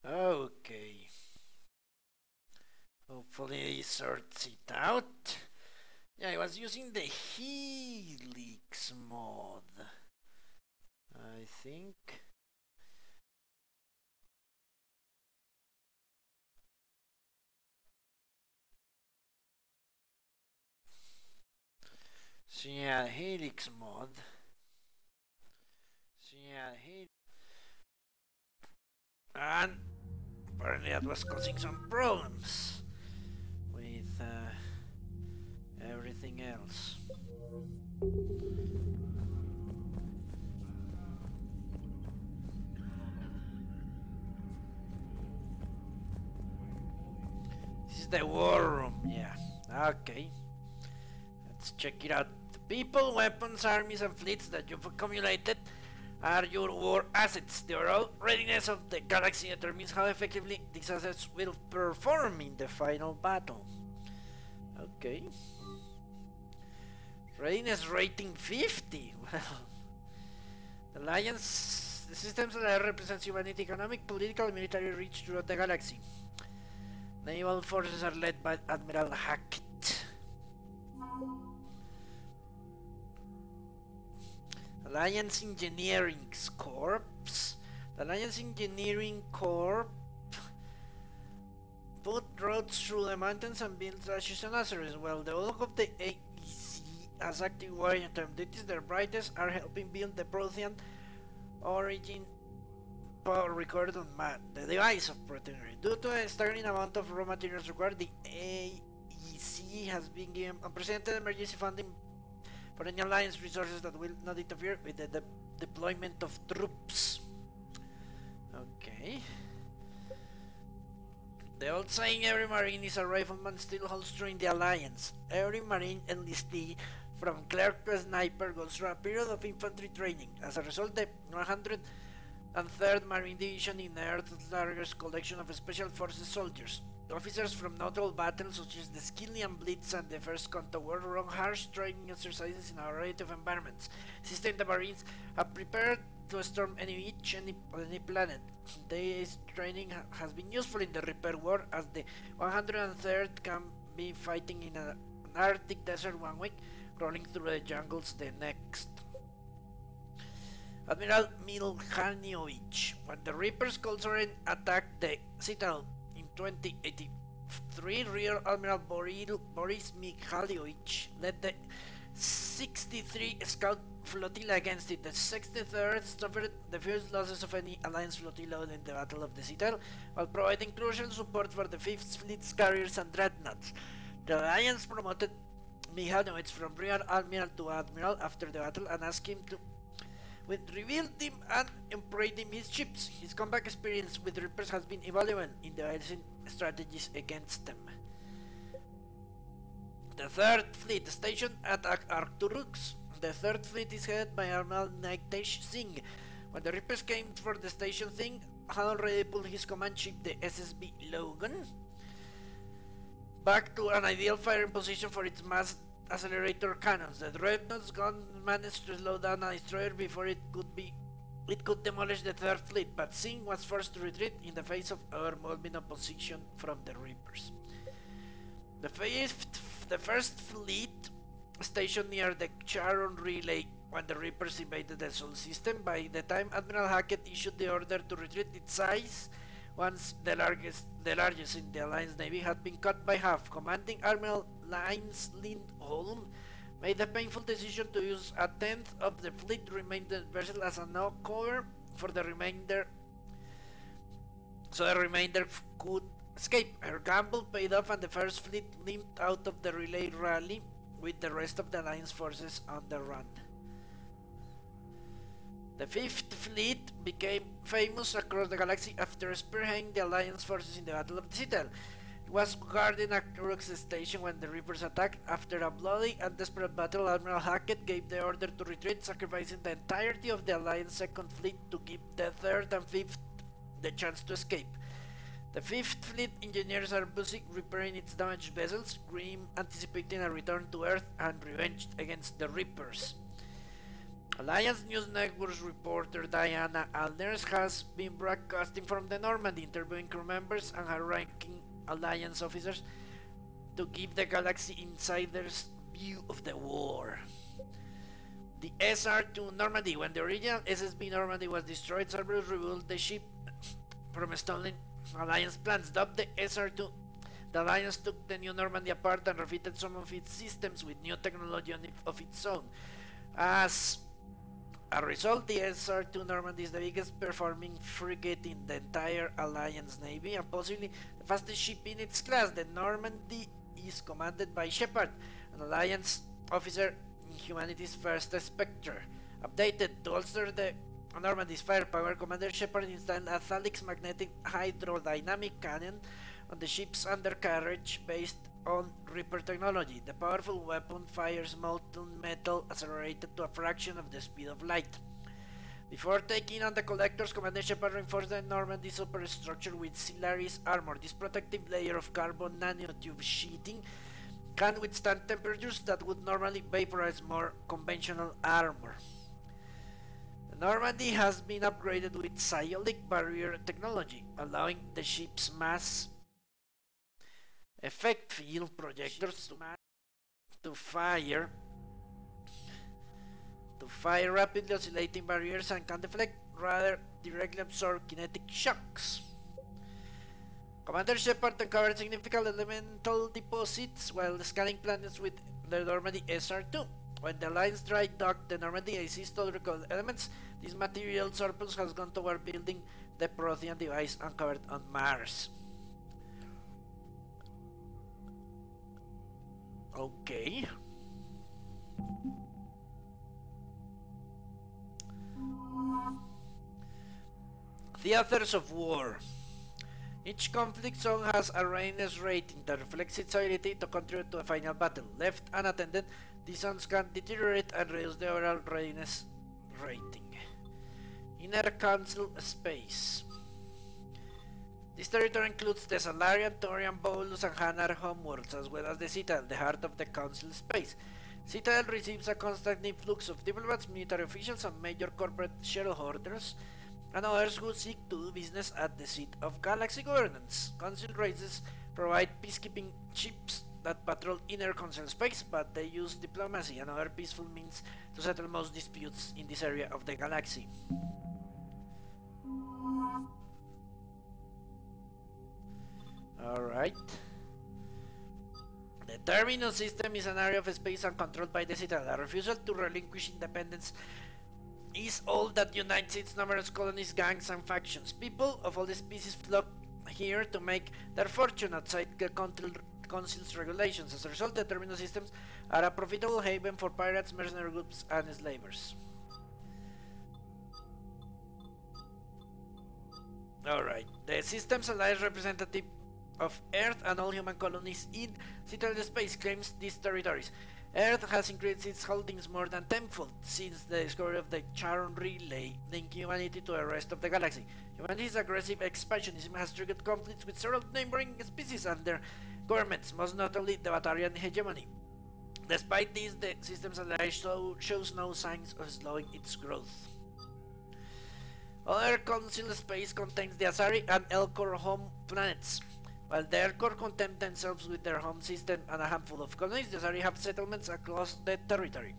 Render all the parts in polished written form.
Okay. Hopefully it sorts it out. Yeah, I was using the Helix mod, I think. So yeah, Helix mod. So yeah, Helix. And apparently that was causing some problems with everything else. This is the war room, yeah. Okay. Let's check it out. The people, weapons, armies, and fleets that you've accumulated are your war assets. The overall readiness of the galaxy determines how effectively these assets will perform in the final battle. Okay. Readiness rating 50. Well, the Alliance, the systems that represents humanity, economic, political, and military reach throughout the galaxy. Naval forces are led by Admiral Hackett. Alliance Engineering Corps. The Alliance Engineering Corps put roads through the mountains and built rashes and Azeroth, while the bulk of the AEC has active warrior term duties. Their brightest are helping build the Prothean origin power recorded on man, the device of Protector. Due to a staggering amount of raw materials required, the AEC has been given unprecedented emergency funding for any alliance resources that will not interfere with the deployment of troops. Okay. The old saying, every marine is a rifleman, still holds true in the alliance. Every marine enlistee, from clerk to sniper, goes through a period of infantry training. As a result, the 103rd Marine Division in Earth's largest collection of special forces soldiers. Officers from notable battles such as the Skillian Blitz and the First Conto War run harsh training exercises in a variety of environments. System the Marines are prepared to storm any planet. This training has been useful in the Repair War, as the 103rd can be fighting in an Arctic desert one week, crawling through the jungles the next. Admiral Milhanovich. When the Reapers Cold Soren attacked the Citadel in 2083, Rear Admiral Boris Mikhailovich led the 63 Scout flotilla against it. The 63rd suffered the fewest losses of any Alliance flotilla in the Battle of the Citadel, while providing crucial support for the 5th Fleet's carriers and dreadnoughts. The Alliance promoted Mihailovich from Rear Admiral to Admiral after the battle and asked him to revealed him and employed him his ships. His combat experience with Reapers has been invaluable in devising strategies against them. The Third Fleet, stationed at Arcturus. The Third Fleet is headed by Admiral Nightesh Singh. When the Reapers came for the station, Singh had already pulled his command ship, the SSB Logan, back to an ideal firing position for its mass accelerator cannons. The Dreadnought's gun managed to slow down a destroyer before it could demolish the Third Fleet, but Singh was forced to retreat in the face of overwhelming opposition from the Reapers. The First Fleet stationed near the Charon Relay when the Reapers invaded the Sol system. By the time Admiral Hackett issued the order to retreat, its size, once the largest in the Alliance Navy, had been cut by half. Commanding Admiral Lines Lindholm made the painful decision to use a tenth of the fleet remaining vessel as a no cover for the remainder, so the remainder could escape. Her gamble paid off, and the First Fleet limped out of the relay rally with the rest of the Alliance forces on the run. The Fifth Fleet became famous across the galaxy after spearheading the Alliance forces in the Battle of the Citadel. It was guarding a Crux station when the Reapers attacked. After a bloody and desperate battle, Admiral Hackett gave the order to retreat, sacrificing the entirety of the Alliance Second Fleet to give the Third and Fifth the chance to escape. The Fifth Fleet engineers are busy repairing its damaged vessels, Grim anticipating a return to Earth and revenge against the Reapers. Alliance News Network's reporter Diana Alders has been broadcasting from the Normandy, interviewing crew members and high-ranking Alliance officers to give the Galaxy insiders' view of the war. The SR2 Normandy. When the original SSB Normandy was destroyed, Cerberus revealed the ship from stolen Alliance plans. Dubbed the SR2, the Alliance took the new Normandy apart and refitted some of its systems with new technology of its own. As a result, the SR2 Normandy is the biggest performing frigate in the entire Alliance Navy and possibly the fastest ship in its class. The Normandy is commanded by Shepard, an Alliance officer in humanity's first Spectre. Updated to bolster the Normandy's firepower, Commander Shepard installed a Thalix magnetic hydrodynamic cannon on the ship's undercarriage based on Reaper technology. The powerful weapon fires molten metal accelerated to a fraction of the speed of light. Before taking on the Collectors, Commander Shepard reinforced the Normandy superstructure with Solaris armor. This protective layer of carbon nanotube sheeting can withstand temperatures that would normally vaporize more conventional armor. The Normandy has been upgraded with psionic barrier technology, allowing the ship's mass effect field projectors to fire rapidly oscillating barriers and can deflect rather directly absorb kinetic shocks. Commander Shepard uncovered significant elemental deposits while scanning planets with the Normandy SR2. When the Alliance dry docked the Normandy and seized all recovered elements, this material surplus has gone toward building the Prothean device uncovered on Mars. Okay. Theaters of War. Each conflict zone has a readiness rating that reflects its ability to contribute to a final battle. Left unattended, these zones can deteriorate and reduce the overall readiness rating. Inner Council Space. This territory includes the Salarian, Torian, Bolus, and Hanar homeworlds, as well as the Citadel, the heart of the Council space. Citadel receives a constant influx of diplomats, military officials, and major corporate shareholders, and others who seek to do business at the seat of galaxy governance. Council races provide peacekeeping ships that patrol inner council space, but they use diplomacy and other peaceful means to settle most disputes in this area of the galaxy. Alright. The terminus system is an area of space uncontrolled by the Citadel. A refusal to relinquish independence is all that unites its numerous colonies, gangs, and factions. People of all the species flock here to make their fortune outside the Council's regulations. As a result, the terminus systems are a profitable haven for pirates, mercenary groups, and slavers. Alright, the system's alliance representative of Earth and all human colonies in Citadel space claims these territories. Earth has increased its holdings more than tenfold since the discovery of the Charon Relay, linking humanity to the rest of the galaxy. Humanity's aggressive expansionism has triggered conflicts with several neighboring species and their governments, most notably the Batarian hegemony. Despite this, the system's alliance shows no signs of slowing its growth. Other Council space contains the Asari and Elcor home planets. While the Elcor content themselves with their home system and a handful of colonies, the Asari have settlements across the territory.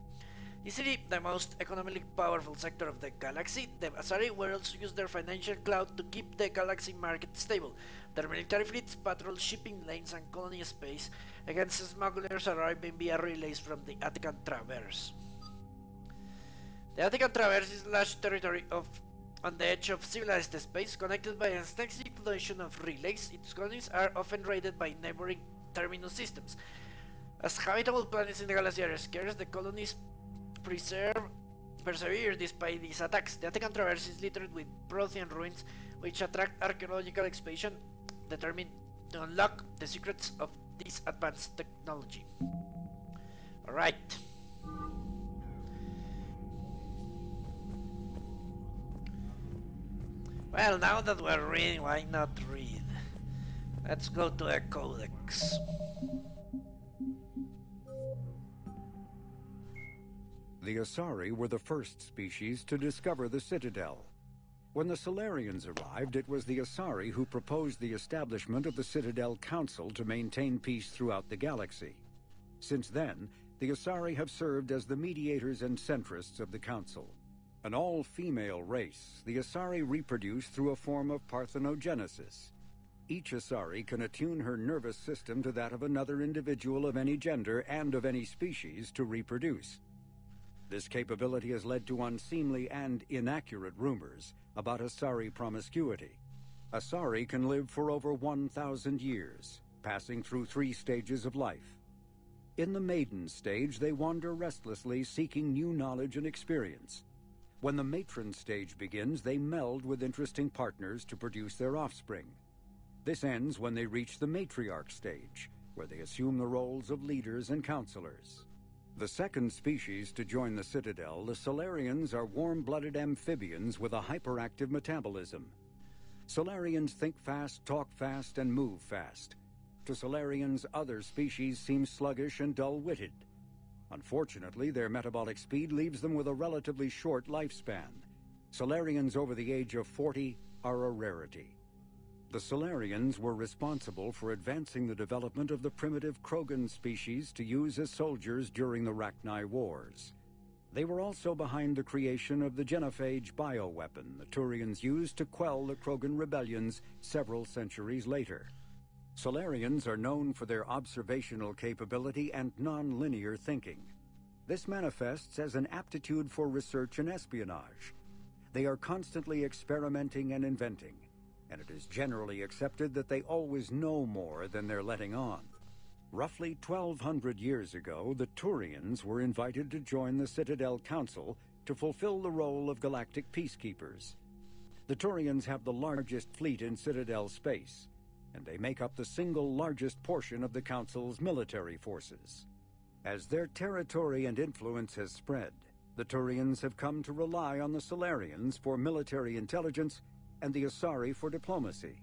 Easily the most economically powerful sector of the galaxy, the Asari will also use their financial clout to keep the galaxy market stable. Their military fleets patrol shipping lanes and colony space against smugglers arriving via relays from the Attican Traverse. The Attican Traverse is a large territory on the edge of civilized space, connected by an extensive collection of relays. Its colonies are often raided by neighboring terminus systems. As habitable planets in the galaxy are scarce, the colonies persevere despite these attacks. The Attican Traverse is littered with Prothean ruins, which attract archaeological expedition determined to unlock the secrets of this advanced technology. Alright. Well, now that we're reading, why not read? Let's go to a Codex. The Asari were the first species to discover the Citadel. When the Solarians arrived, it was the Asari who proposed the establishment of the Citadel Council to maintain peace throughout the galaxy. Since then, the Asari have served as the mediators and centrists of the Council. An all-female race, the Asari reproduce through a form of parthenogenesis. Each Asari can attune her nervous system to that of another individual of any gender and of any species to reproduce. This capability has led to unseemly and inaccurate rumors about Asari promiscuity. Asari can live for over 1,000 years, passing through 3 stages of life. In the maiden stage, they wander restlessly, seeking new knowledge and experience. When the matron stage begins, they meld with interesting partners to produce their offspring. This ends when they reach the matriarch stage, where they assume the roles of leaders and counselors. The second species to join the Citadel, the Solarians, are warm-blooded amphibians with a hyperactive metabolism. Solarians think fast, talk fast, and move fast. To Solarians, other species seem sluggish and dull-witted. Unfortunately, their metabolic speed leaves them with a relatively short lifespan. Solarians over the age of 40 are a rarity. The Solarians were responsible for advancing the development of the primitive Krogan species to use as soldiers during the Rachni Wars. They were also behind the creation of the genophage bioweapon the Turians used to quell the Krogan rebellions several centuries later. Solarians are known for their observational capability and non-linear thinking. This manifests as an aptitude for research and espionage. They are constantly experimenting and inventing, and it is generally accepted that they always know more than they're letting on. Roughly 1,200 years ago, the Turians were invited to join the Citadel Council to fulfill the role of galactic peacekeepers. The Turians have the largest fleet in Citadel space, and they make up the single largest portion of the Council's military forces. As their territory and influence has spread, the Turians have come to rely on the Solarians for military intelligence and the Asari for diplomacy.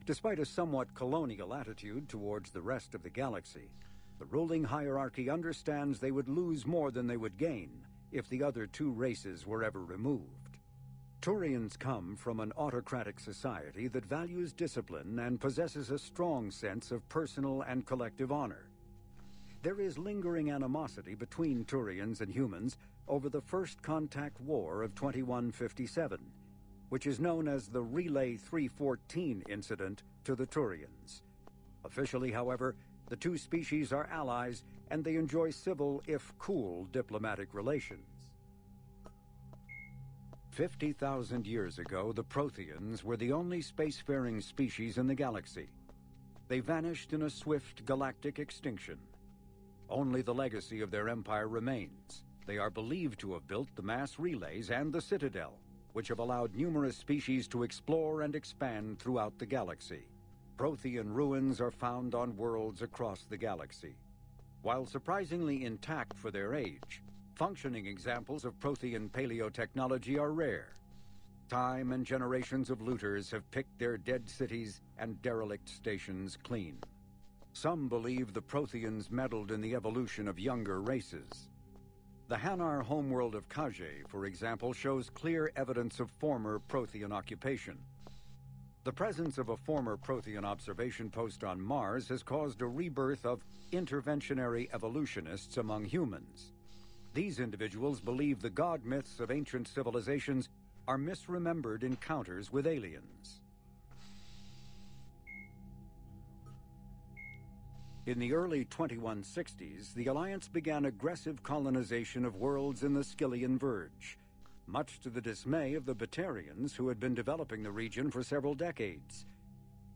Despite a somewhat colonial attitude towards the rest of the galaxy, the ruling hierarchy understands they would lose more than they would gain if the other 2 races were ever removed. Turians come from an autocratic society that values discipline and possesses a strong sense of personal and collective honor. There is lingering animosity between Turians and humans over the First Contact War of 2157, which is known as the Relay 314 incident to the Turians. Officially, however, the 2 species are allies, and they enjoy civil, if cool, diplomatic relations. 50,000 years ago, the Protheans were the only spacefaring species in the galaxy. They vanished in a swift galactic extinction. Only the legacy of their empire remains. They are believed to have built the mass relays and the Citadel, which have allowed numerous species to explore and expand throughout the galaxy. Prothean ruins are found on worlds across the galaxy. While surprisingly intact for their age, functioning examples of Prothean paleotechnology are rare. Time and generations of looters have picked their dead cities and derelict stations clean. Some believe the Protheans meddled in the evolution of younger races. The Hanar homeworld of Kage, for example, shows clear evidence of former Prothean occupation. The presence of a former Prothean observation post on Mars has caused a rebirth of interventionary evolutionists among humans. These individuals believe the god myths of ancient civilizations are misremembered encounters with aliens. In the early 2160s, the Alliance began aggressive colonization of worlds in the Skyllian Verge, much to the dismay of the Batarians, who had been developing the region for several decades.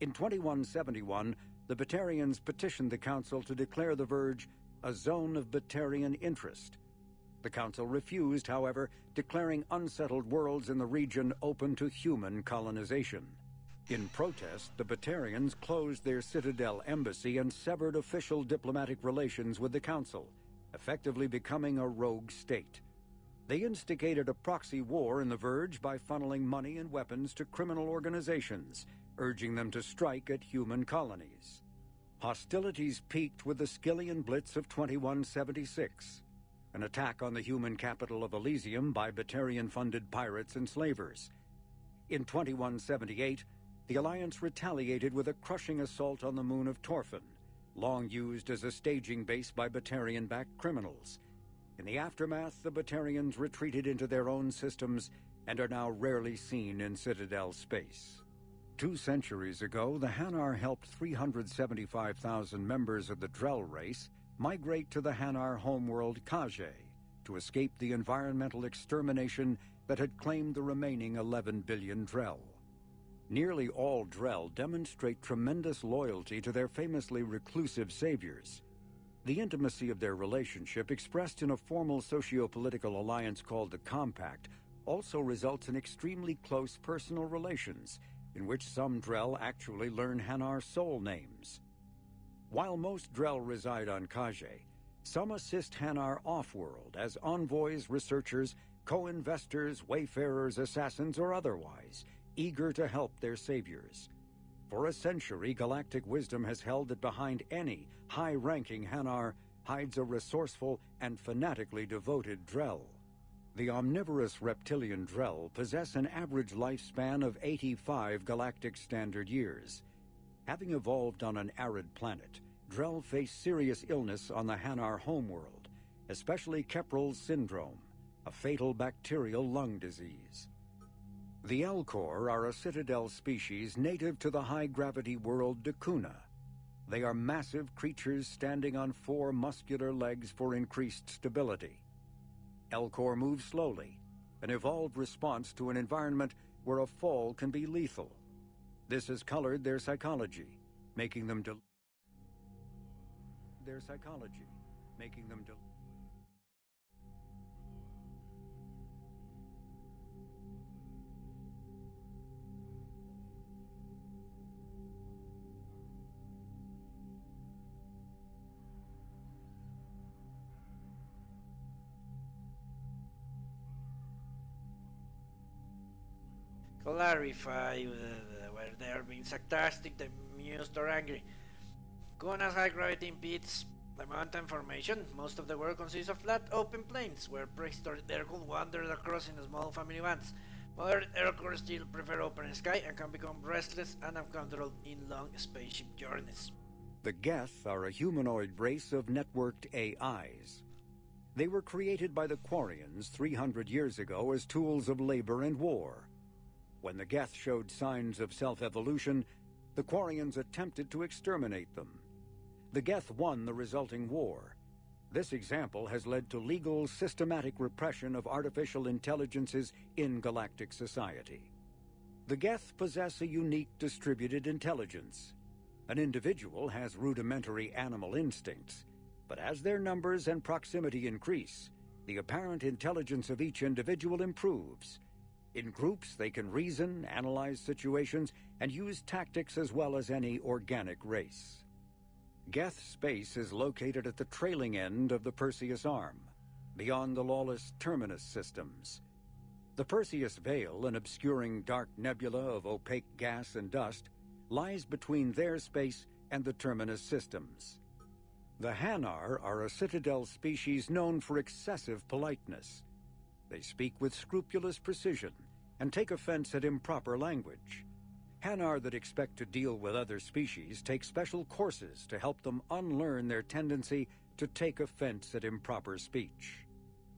In 2171, the Batarians petitioned the Council to declare the Verge a zone of Batarian interest. The Council refused, however, declaring unsettled worlds in the region open to human colonization. In protest, the Batarians closed their Citadel embassy and severed official diplomatic relations with the Council, effectively becoming a rogue state. They instigated a proxy war in the Verge by funneling money and weapons to criminal organizations, urging them to strike at human colonies. Hostilities peaked with the Skyllian Blitz of 2176. an attack on the human capital of Elysium by Batarian-funded pirates and slavers. In 2178, the Alliance retaliated with a crushing assault on the moon of Torfan, long used as a staging base by Batarian-backed criminals. In the aftermath, the Batarians retreated into their own systems and are now rarely seen in Citadel space. 2 centuries ago, the Hanar helped 375,000 members of the Drell race migrate to the Hanar homeworld Kage to escape the environmental extermination that had claimed the remaining 11 billion Drell. Nearly all Drell demonstrate tremendous loyalty to their famously reclusive saviors. The intimacy of their relationship, expressed in a formal socio-political alliance called the Compact, also results in extremely close personal relations, in which some Drell actually learn Hanar soul names. While most Drell reside on Kage, some assist Hanar off-world as envoys, researchers, co-investors, wayfarers, assassins, or otherwise, eager to help their saviors. For a century, galactic wisdom has held that behind any high-ranking Hanar hides a resourceful and fanatically devoted Drell. The omnivorous reptilian Drell possess an average lifespan of 85 galactic standard years. Having evolved on an arid planet, Drell face serious illness on the Hanar homeworld, especially Kepral's syndrome, a fatal bacterial lung disease. The Elcor are a Citadel species native to the high-gravity world Dakuna. They are massive creatures standing on 4 muscular legs for increased stability. Elcor move slowly, an evolved response to an environment where a fall can be lethal. This has colored their psychology, making them Clarify where they are being sarcastic, amused, or angry. Kuna's high gravity impedes the mountain formation. Most of the world consists of flat, open plains, where prehistoric Erkul wandered across in small family bands. Modern Erkul still prefer open sky and can become restless and uncontrolled in long spaceship journeys. The Geth are a humanoid race of networked AIs. They were created by the Quarians 300 years ago as tools of labor and war. When the Geth showed signs of self-evolution, the Quarians attempted to exterminate them. The Geth won the resulting war. This example has led to legal, systematic repression of artificial intelligences in galactic society. The Geth possess a unique distributed intelligence. An individual has rudimentary animal instincts, but as their numbers and proximity increase, the apparent intelligence of each individual improves. In groups, they can reason, analyze situations, and use tactics as well as any organic race. Geth space is located at the trailing end of the Perseus Arm, beyond the lawless Terminus systems. The Perseus Veil, an obscuring dark nebula of opaque gas and dust, lies between their space and the Terminus systems. The Hanar are a Citadel species known for excessive politeness. They speak with scrupulous precision and take offense at improper language. Hanar that expect to deal with other species take special courses to help them unlearn their tendency to take offense at improper speech.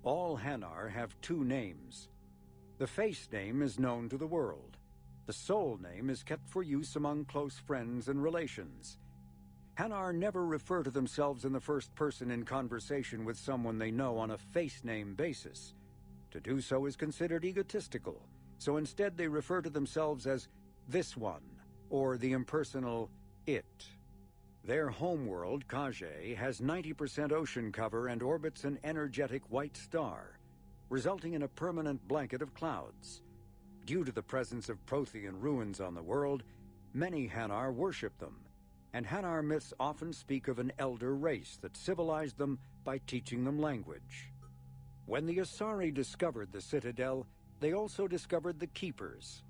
All Hanar have 2 names. The face name is known to the world. The soul name is kept for use among close friends and relations. Hanar never refer to themselves in the first person in conversation with someone they know on a face name basis. To do so is considered egotistical, so instead they refer to themselves as this one, or the impersonal it. Their homeworld, Kage, has 90% ocean cover and orbits an energetic white star, resulting in a permanent blanket of clouds. Due to the presence of Prothean ruins on the world, many Hanar worship them, and Hanar myths often speak of an elder race that civilized them by teaching them language. When the Asari discovered the Citadel, they also discovered the Keepers,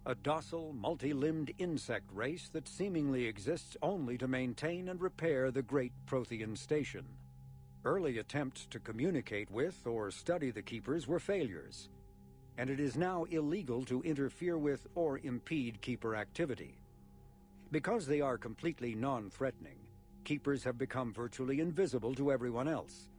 a docile, multi-limbed insect race that seemingly exists only to maintain and repair the great Prothean station. Early attempts to communicate with or study the Keepers were failures, and it is now illegal to interfere with or impede Keeper activity. Because they are completely non-threatening, Keepers have become virtually invisible to everyone else.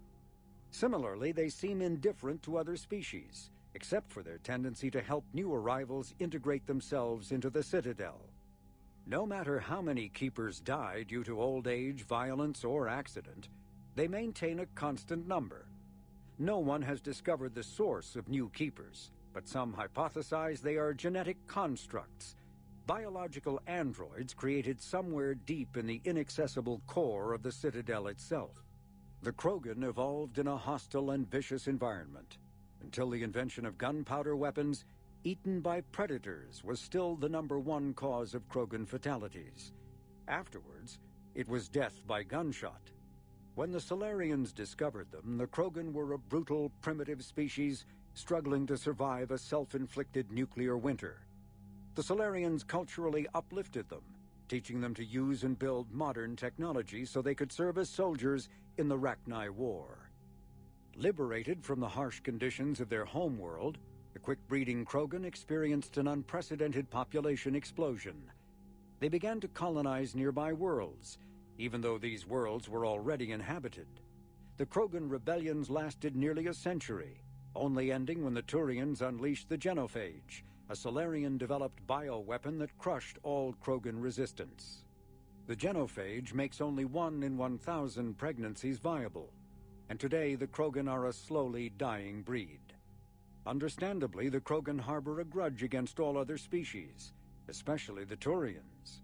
Similarly, they seem indifferent to other species, except for their tendency to help new arrivals integrate themselves into the Citadel. No matter how many Keepers die due to old age, violence, or accident, they maintain a constant number. No one has discovered the source of new Keepers, but some hypothesize they are genetic constructs, biological androids created somewhere deep in the inaccessible core of the Citadel itself. The Krogan evolved in a hostile and vicious environment. Until the invention of gunpowder weapons, eaten by predators was still the #1 cause of Krogan fatalities. Afterwards, it was death by gunshot. When the Solarians discovered them, the Krogan were a brutal, primitive species struggling to survive a self-inflicted nuclear winter. The Solarians culturally uplifted them, teaching them to use and build modern technology so they could serve as soldiers in the Rachni War. Liberated from the harsh conditions of their homeworld, the quick-breeding Krogan experienced an unprecedented population explosion. They began to colonize nearby worlds, even though these worlds were already inhabited. The Krogan rebellions lasted nearly a century, only ending when the Turians unleashed the Genophage, a Solarian-developed bioweapon that crushed all Krogan resistance. The Genophage makes only 1 in 1,000 pregnancies viable, and today the Krogan are a slowly dying breed. Understandably, the Krogan harbor a grudge against all other species, especially the Turians.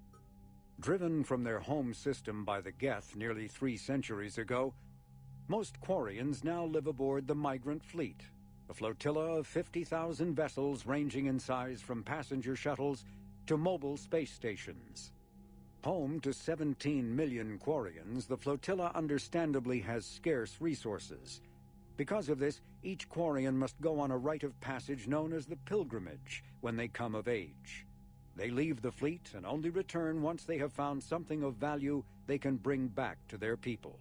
Driven from their home system by the Geth nearly 3 centuries ago, most Quarians now live aboard the Migrant Fleet, a flotilla of 50,000 vessels ranging in size from passenger shuttles to mobile space stations. Home to 17 million Quarians, the flotilla understandably has scarce resources. Because of this, each Quarian must go on a rite of passage known as the Pilgrimage when they come of age. They leave the fleet and only return once they have found something of value they can bring back to their people.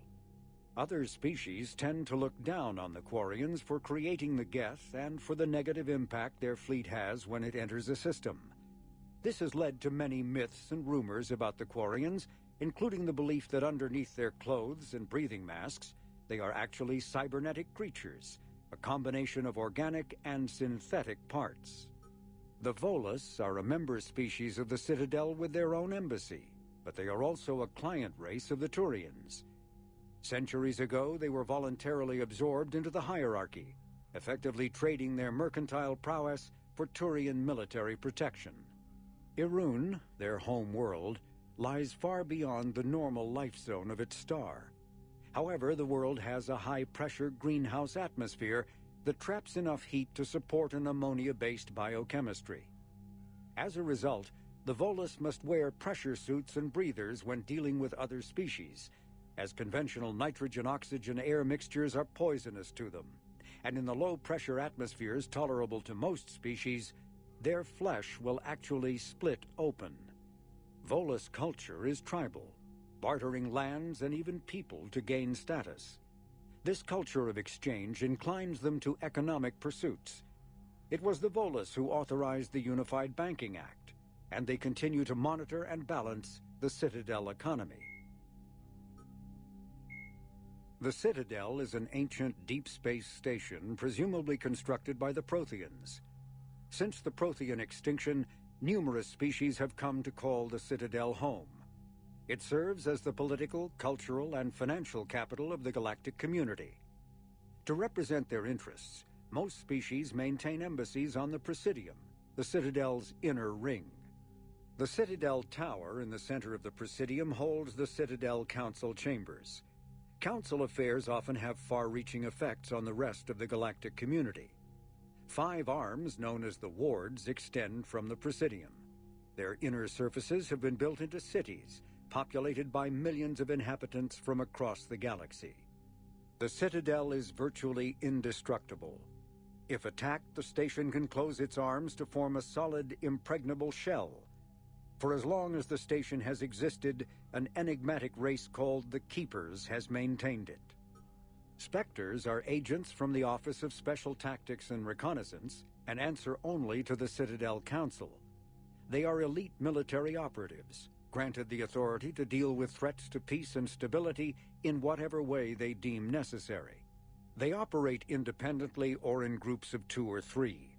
Other species tend to look down on the Quarians for creating the Geth and for the negative impact their fleet has when it enters a system. This has led to many myths and rumors about the Quarians, including the belief that underneath their clothes and breathing masks, they are actually cybernetic creatures, a combination of organic and synthetic parts. The Volus are a member species of the Citadel with their own embassy, but they are also a client race of the Turians. Centuries ago, they were voluntarily absorbed into the hierarchy, effectively trading their mercantile prowess for Turian military protection. Irun, their home world, lies far beyond the normal life zone of its star. However, the world has a high-pressure greenhouse atmosphere that traps enough heat to support an ammonia-based biochemistry. As a result, the Volus must wear pressure suits and breathers when dealing with other species, as conventional nitrogen-oxygen-air mixtures are poisonous to them, and in the low-pressure atmospheres tolerable to most species, their flesh will actually split open. Volus culture is tribal, bartering lands and even people to gain status. This culture of exchange inclines them to economic pursuits. It was the Volus who authorized the Unified Banking Act, and they continue to monitor and balance the Citadel economy. The Citadel is an ancient deep space station presumably constructed by the Protheans. Since the Prothean extinction, numerous species have come to call the Citadel home. It serves as the political, cultural, and financial capital of the galactic community. To represent their interests, most species maintain embassies on the Presidium, the Citadel's inner ring. The Citadel Tower in the center of the Presidium holds the Citadel Council chambers. Council affairs often have far-reaching effects on the rest of the galactic community. 5 arms, known as the wards, extend from the Presidium. Their inner surfaces have been built into cities, populated by millions of inhabitants from across the galaxy. The Citadel is virtually indestructible. If attacked, the station can close its arms to form a solid, impregnable shell. For as long as the station has existed, an enigmatic race called the Keepers has maintained it. Spectres are agents from the Office of Special Tactics and Reconnaissance and answer only to the Citadel Council. They are elite military operatives, granted the authority to deal with threats to peace and stability in whatever way they deem necessary. They operate independently or in groups of 2 or 3.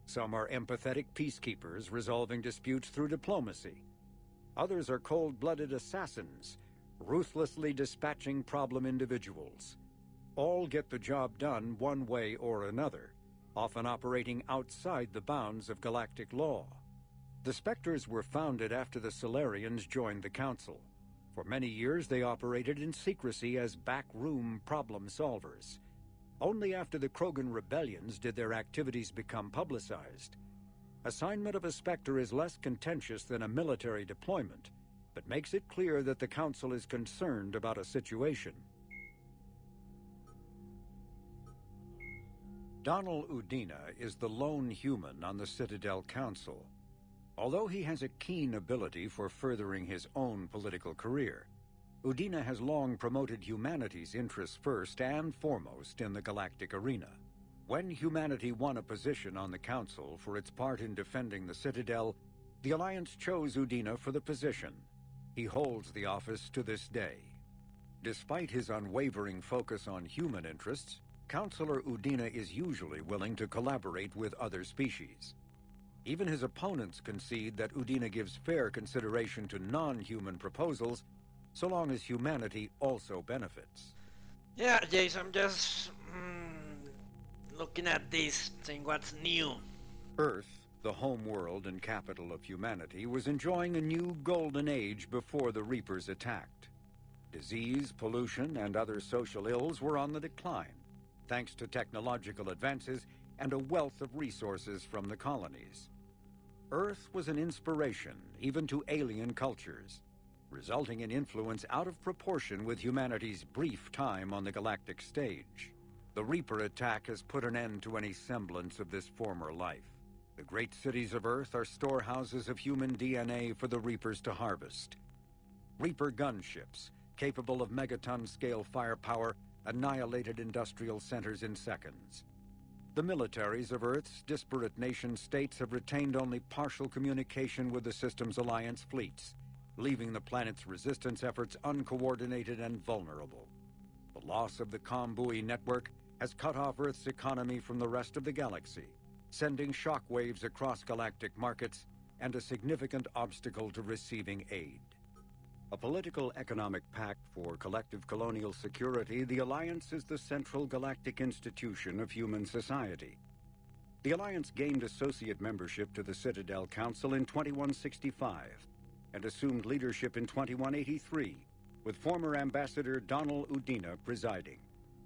Some are empathetic peacekeepers resolving disputes through diplomacy. Others are cold-blooded assassins, ruthlessly dispatching problem individuals. All get the job done one way or another, often operating outside the bounds of galactic law. The Spectres were founded after the Solarians joined the Council. For many years they operated in secrecy as backroom problem solvers. Only after the Krogan rebellions did their activities become publicized. Assignment of a Spectre is less contentious than a military deployment, but makes it clear that the Council is concerned about a situation. Donald Udina is the lone human on the Citadel Council. Although he has a keen ability for furthering his own political career, Udina has long promoted humanity's interests first and foremost in the galactic arena. When humanity won a position on the Council for its part in defending the Citadel, the Alliance chose Udina for the position. He holds the office to this day. Despite his unwavering focus on human interests, Councilor Udina is usually willing to collaborate with other species. Even his opponents concede that Udina gives fair consideration to non-human proposals, so long as humanity also benefits. Yeah, Jason, I'm just looking at this, saying what's new. Earth, the home world and capital of humanity, was enjoying a new golden age before the Reapers attacked. Disease, pollution, and other social ills were on the decline, thanks to technological advances and a wealth of resources from the colonies. Earth was an inspiration even to alien cultures, resulting in influence out of proportion with humanity's brief time on the galactic stage. The Reaper attack has put an end to any semblance of this former life. The great cities of Earth are storehouses of human DNA for the Reapers to harvest. Reaper gunships, capable of megaton-scale firepower, annihilated industrial centers in seconds. The militaries of Earth's disparate nation-states have retained only partial communication with the system's alliance fleets, leaving the planet's resistance efforts uncoordinated and vulnerable. The loss of the comm buoy network has cut off Earth's economy from the rest of the galaxy, sending shockwaves across galactic markets and a significant obstacle to receiving aid. A political economic pact for collective colonial security, the Alliance is the central galactic institution of human society. The Alliance gained associate membership to the Citadel Council in 2165 and assumed leadership in 2183, with former Ambassador Donald Udina presiding.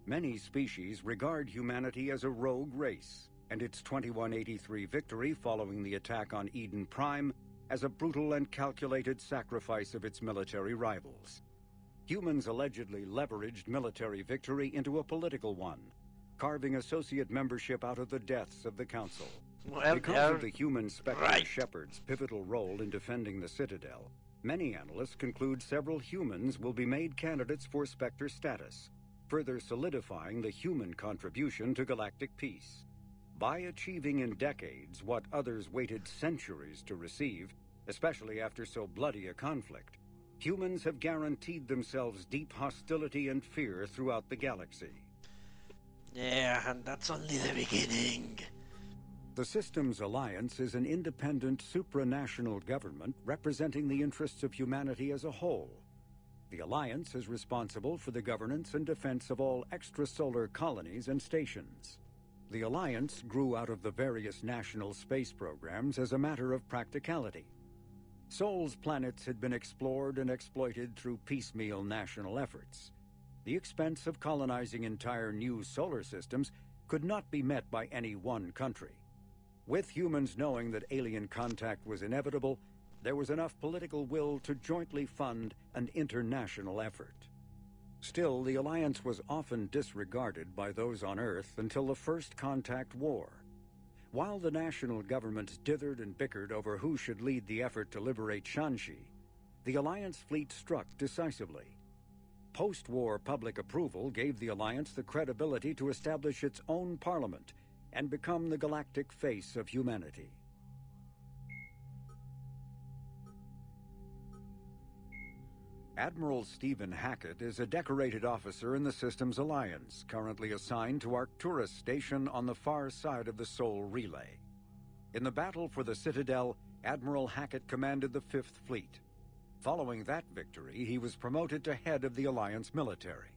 Many species regard humanity as a rogue race, and its 2183 victory following the attack on Eden Prime as a brutal and calculated sacrifice of its military rivals. Humans allegedly leveraged military victory into a political one, carving associate membership out of the deaths of the Council. Well, Because of the human Spectre right. Shepard's pivotal role in defending the Citadel, many analysts conclude several humans will be made candidates for Spectre status, further solidifying the human contribution to galactic peace. By achieving in decades what others waited centuries to receive, especially after so bloody a conflict, humans have guaranteed themselves deep hostility and fear throughout the galaxy. Yeah, and that's only the beginning. The system's alliance is an independent supranational government representing the interests of humanity as a whole. The alliance is responsible for the governance and defense of all extrasolar colonies and stations. The alliance grew out of the various national space programs as a matter of practicality. Sol's planets had been explored and exploited through piecemeal national efforts. The expense of colonizing entire new solar systems could not be met by any one country. With humans knowing that alien contact was inevitable, there was enough political will to jointly fund an international effort. Still, the alliance was often disregarded by those on Earth until the First Contact War. While the national governments dithered and bickered over who should lead the effort to liberate Shanxi, the Alliance fleet struck decisively. Post-war public approval gave the Alliance the credibility to establish its own parliament and become the galactic face of humanity. Admiral Stephen Hackett is a decorated officer in the Systems Alliance, currently assigned to Arcturus Station on the far side of the Sol Relay. In the battle for the Citadel, Admiral Hackett commanded the 5th Fleet. Following that victory, he was promoted to head of the Alliance military.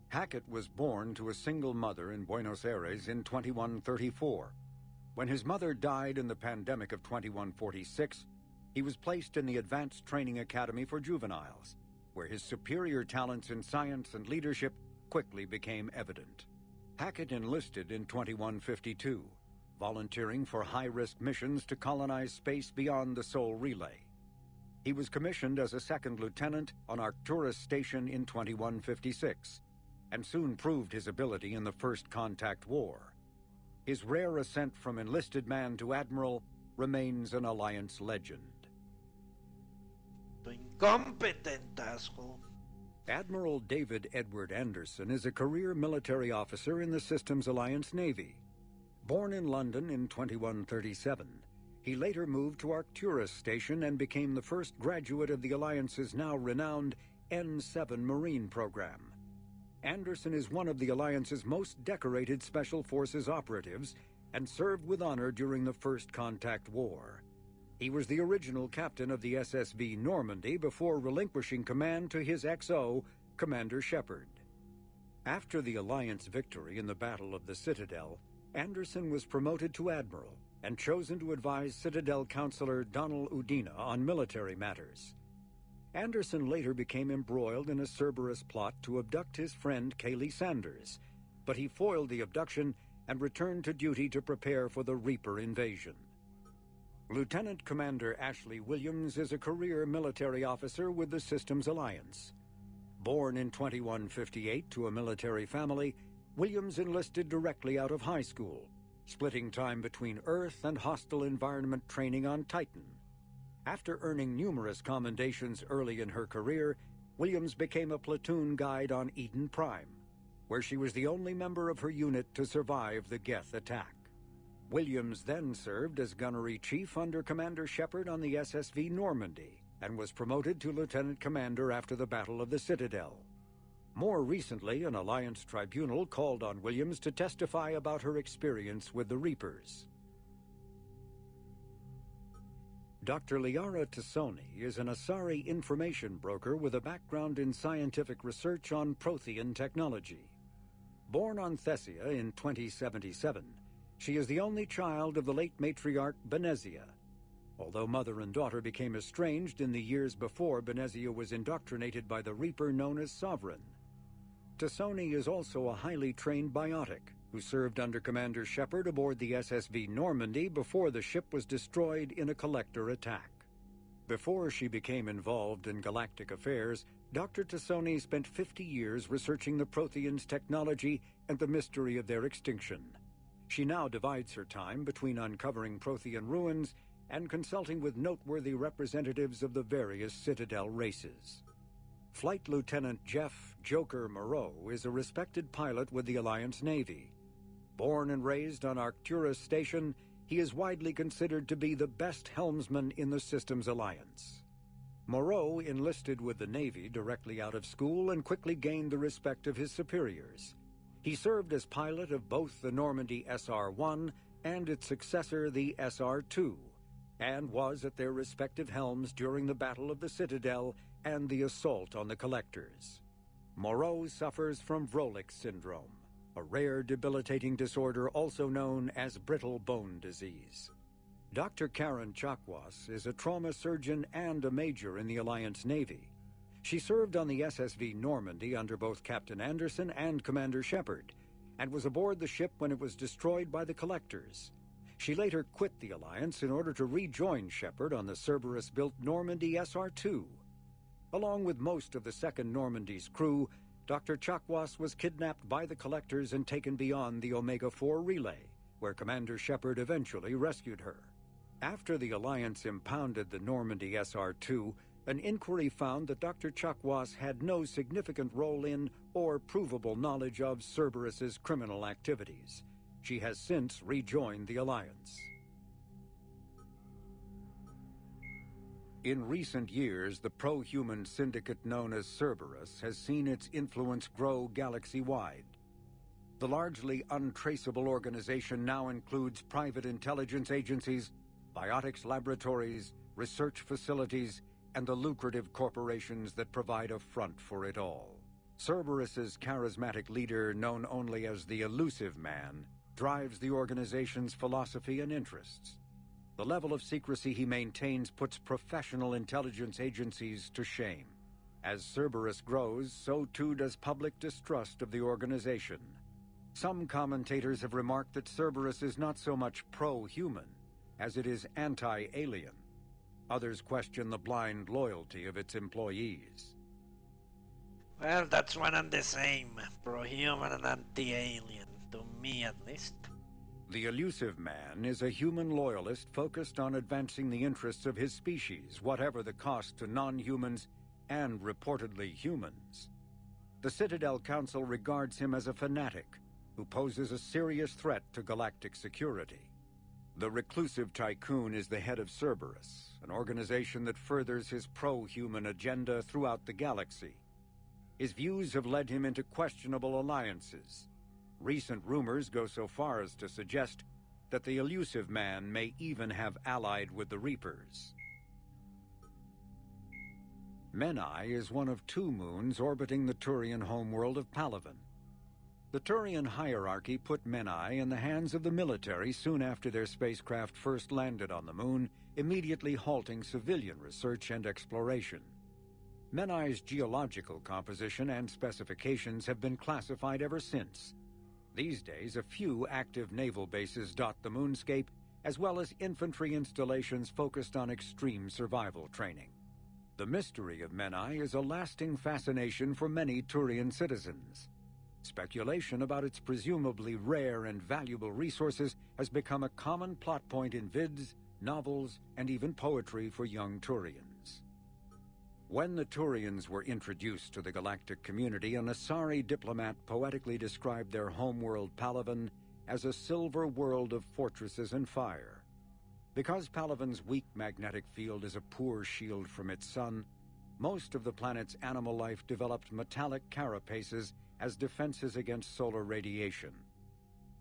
Hackett was born to a single mother in Buenos Aires in 2134. When his mother died in the pandemic of 2146, he was placed in the Advanced Training Academy for Juveniles, where his superior talents in science and leadership quickly became evident. Hackett enlisted in 2152, volunteering for high-risk missions to colonize space beyond the Sol Relay. He was commissioned as a 2nd lieutenant on Arcturus Station in 2156, and soon proved his ability in the First Contact War. His rare ascent from enlisted man to admiral remains an Alliance legend. Incompetent asshole. Admiral David Edward Anderson is a career military officer in the Systems Alliance Navy. Born in London in 2137, he later moved to Arcturus Station and became the first graduate of the Alliance's now renowned N7 Marine program. Anderson is one of the Alliance's most decorated Special Forces operatives and served with honor during the First Contact War. He was the original captain of the SSV Normandy before relinquishing command to his XO, Commander Shepard. After the Alliance victory in the Battle of the Citadel, Anderson was promoted to admiral and chosen to advise Citadel Counselor Donald Udina on military matters. Anderson later became embroiled in a Cerberus plot to abduct his friend Kaylee Sanders, but he foiled the abduction and returned to duty to prepare for the Reaper invasion. Lieutenant Commander Ashley Williams is a career military officer with the Systems Alliance. Born in 2158 to a military family, Williams enlisted directly out of high school, splitting time between Earth and hostile environment training on Titan. After earning numerous commendations early in her career, Williams became a platoon guide on Eden Prime, where she was the only member of her unit to survive the Geth attack. Williams then served as gunnery chief under Commander Shepard on the SSV Normandy and was promoted to lieutenant commander after the Battle of the Citadel. More recently, an Alliance tribunal called on Williams to testify about her experience with the Reapers. Dr. Liara Tassoni is an Asari information broker with a background in scientific research on Prothean technology. Born on Thessia in 2077, she is the only child of the late matriarch Benezia. Although mother and daughter became estranged in the years before Benezia was indoctrinated by the Reaper known as Sovereign. Tassoni is also a highly trained biotic who served under Commander Shepard aboard the SSV Normandy before the ship was destroyed in a collector attack. Before she became involved in galactic affairs, Dr. Tassoni spent 50 years researching the Protheans' technology and the mystery of their extinction. She now divides her time between uncovering Prothean ruins and consulting with noteworthy representatives of the various Citadel races. Flight Lieutenant Jeff Joker Moreau is a respected pilot with the Alliance Navy. Born and raised on Arcturus Station, he is widely considered to be the best helmsman in the Systems Alliance. Moreau enlisted with the Navy directly out of school and quickly gained the respect of his superiors. He served as pilot of both the Normandy SR1 and its successor, the SR2, and was at their respective helms during the Battle of the Citadel and the assault on the collectors. Moreau suffers from Vrolik syndrome, a rare debilitating disorder also known as brittle bone disease. Dr. Karen Chakwas is a trauma surgeon and a major in the Alliance Navy. She served on the SSV Normandy under both Captain Anderson and Commander Shepard, and was aboard the ship when it was destroyed by the collectors. She later quit the Alliance in order to rejoin Shepard on the Cerberus-built Normandy SR2. Along with most of the Second Normandy's crew, Dr. Chakwas was kidnapped by the collectors and taken beyond the Omega-4 relay, where Commander Shepard eventually rescued her. After the Alliance impounded the Normandy SR2, An inquiry found that Dr. Chakwas had no significant role in or provable knowledge of Cerberus's criminal activities. She has since rejoined the Alliance. In recent years, the pro-human syndicate known as Cerberus has seen its influence grow galaxy-wide. The largely untraceable organization now includes private intelligence agencies, biotics laboratories, research facilities, and the lucrative corporations that provide a front for it all. Cerberus's charismatic leader, known only as the Elusive Man, drives the organization's philosophy and interests. The level of secrecy he maintains puts professional intelligence agencies to shame. As Cerberus grows, so too does public distrust of the organization. Some commentators have remarked that Cerberus is not so much pro-human as it is anti-alien. Others question the blind loyalty of its employees. Well, that's one and the same. Pro-human and anti-alien. To me, at least. The Elusive Man is a human loyalist focused on advancing the interests of his species, whatever the cost to non-humans and reportedly humans. The Citadel Council regards him as a fanatic who poses a serious threat to galactic security. The reclusive tycoon is the head of Cerberus, an organization that furthers his pro-human agenda throughout the galaxy. His views have led him into questionable alliances. Recent rumors go so far as to suggest that the Elusive Man may even have allied with the Reapers. Menai is one of 2 moons orbiting the Turian homeworld of Palaven. The Turian hierarchy put Menai in the hands of the military soon after their spacecraft first landed on the moon, immediately halting civilian research and exploration. Menai's geological composition and specifications have been classified ever since. These days, a few active naval bases dot the moonscape, as well as infantry installations focused on extreme survival training. The mystery of Menai is a lasting fascination for many Turian citizens. Speculation about its presumably rare and valuable resources has become a common plot point in vids, novels, and even poetry for young Turians. When the Turians were introduced to the galactic community, an Asari diplomat poetically described their homeworld Palaven as a silver world of fortresses and fire. Because Palaven's weak magnetic field is a poor shield from its sun, most of the planet's animal life developed metallic carapaces as defenses against solar radiation.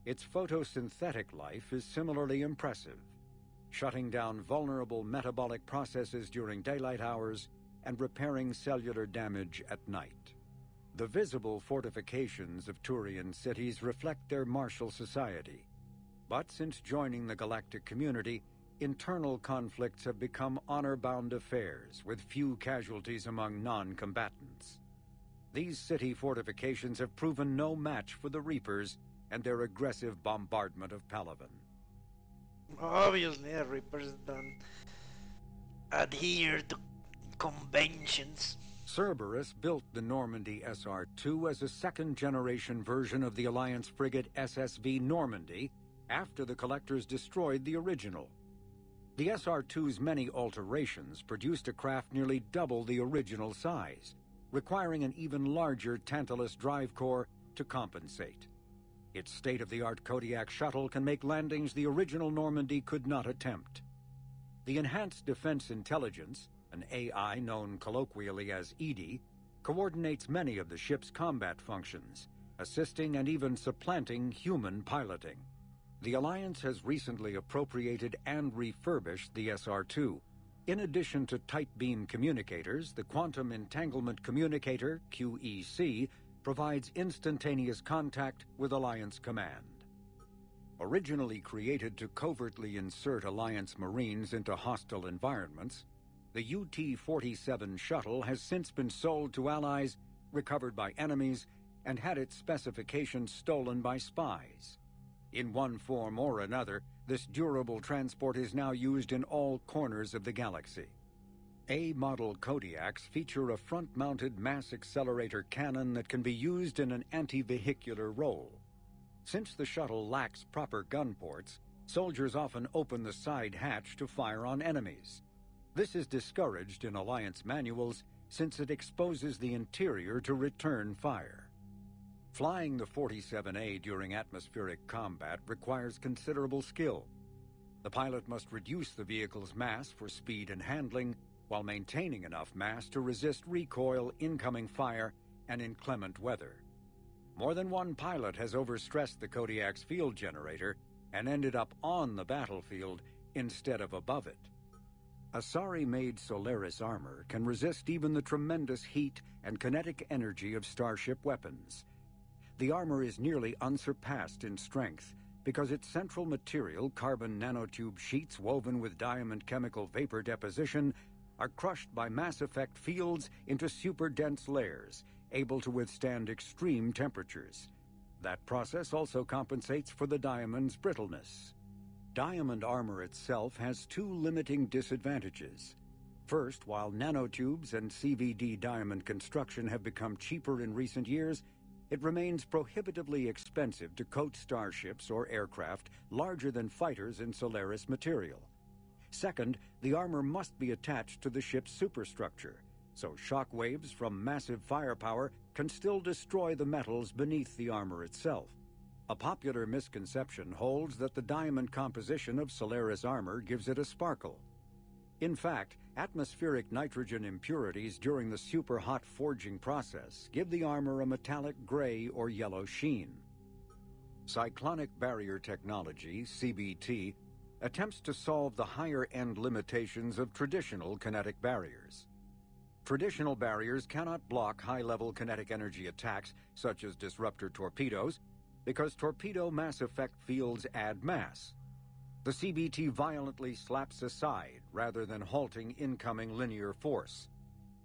Its photosynthetic life is similarly impressive, shutting down vulnerable metabolic processes during daylight hours and repairing cellular damage at night. The visible fortifications of Turian cities reflect their martial society. But since joining the galactic community, internal conflicts have become honor-bound affairs, with few casualties among non-combatants. These city fortifications have proven no match for the Reapers and their aggressive bombardment of Palaven. Obviously, the Reapers don't adhere to conventions. Cerberus built the Normandy SR2 as a second-generation version of the Alliance frigate SSV Normandy after the Collectors destroyed the original. The SR2's many alterations produced a craft nearly double the original size, requiring an even larger Tantalus drive core to compensate. Its state-of-the-art Kodiak shuttle can make landings the original Normandy could not attempt. The Enhanced Defense Intelligence, an AI known colloquially as EDI, coordinates many of the ship's combat functions, assisting and even supplanting human piloting. The Alliance has recently appropriated and refurbished the SR2. In addition to tight beam communicators, the Quantum Entanglement Communicator, QEC, provides instantaneous contact with Alliance Command. Originally created to covertly insert Alliance Marines into hostile environments, the UT-47 shuttle has since been sold to allies, recovered by enemies, and had its specifications stolen by spies. In one form or another, this durable transport is now used in all corners of the galaxy. A-model Kodiaks feature a front-mounted mass accelerator cannon that can be used in an anti-vehicular role. Since the shuttle lacks proper gun ports, soldiers often open the side hatch to fire on enemies. This is discouraged in Alliance manuals since it exposes the interior to return fire. Flying the 47A during atmospheric combat requires considerable skill. The pilot must reduce the vehicle's mass for speed and handling while maintaining enough mass to resist recoil, incoming fire, and inclement weather. More than one pilot has overstressed the Kodiak's field generator and ended up on the battlefield instead of above it. Asari-made Solaris armor can resist even the tremendous heat and kinetic energy of starship weapons. The armor is nearly unsurpassed in strength because its central material, carbon nanotube sheets woven with diamond chemical vapor deposition, are crushed by mass effect fields into super-dense layers, able to withstand extreme temperatures. That process also compensates for the diamond's brittleness. Diamond armor itself has two limiting disadvantages. First, while nanotubes and CVD diamond construction have become cheaper in recent years, it remains prohibitively expensive to coat starships or aircraft larger than fighters in Solaris material. Second, the armor must be attached to the ship's superstructure, so shock waves from massive firepower can still destroy the metals beneath the armor itself. A popular misconception holds that the diamond composition of Solaris armor gives it a sparkle. In fact, atmospheric nitrogen impurities during the super-hot forging process give the armor a metallic gray or yellow sheen. Cyclonic barrier technology, CBT, attempts to solve the higher-end limitations of traditional kinetic barriers. Traditional barriers cannot block high-level kinetic energy attacks, such as disruptor torpedoes, because torpedo mass effect fields add mass. The CBT violently slaps aside rather than halting incoming linear force.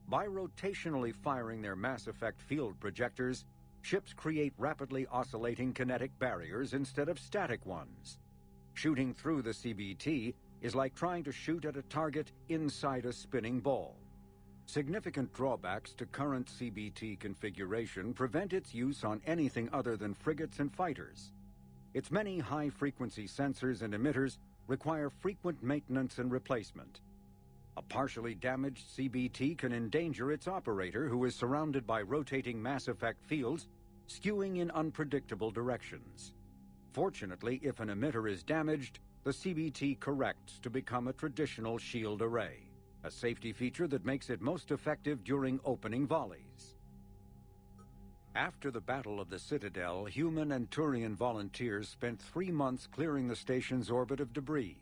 By rotationally firing their mass effect field projectors, ships create rapidly oscillating kinetic barriers instead of static ones. Shooting through the CBT is like trying to shoot at a target inside a spinning ball. Significant drawbacks to current CBT configuration prevent its use on anything other than frigates and fighters. Its many high-frequency sensors and emitters require frequent maintenance and replacement. A partially damaged CBT can endanger its operator, who is surrounded by rotating mass effect fields, skewing in unpredictable directions. Fortunately, if an emitter is damaged, the CBT corrects to become a traditional shield array, a safety feature that makes it most effective during opening volleys. After the Battle of the Citadel, human and Turian volunteers spent 3 months clearing the station's orbit of debris.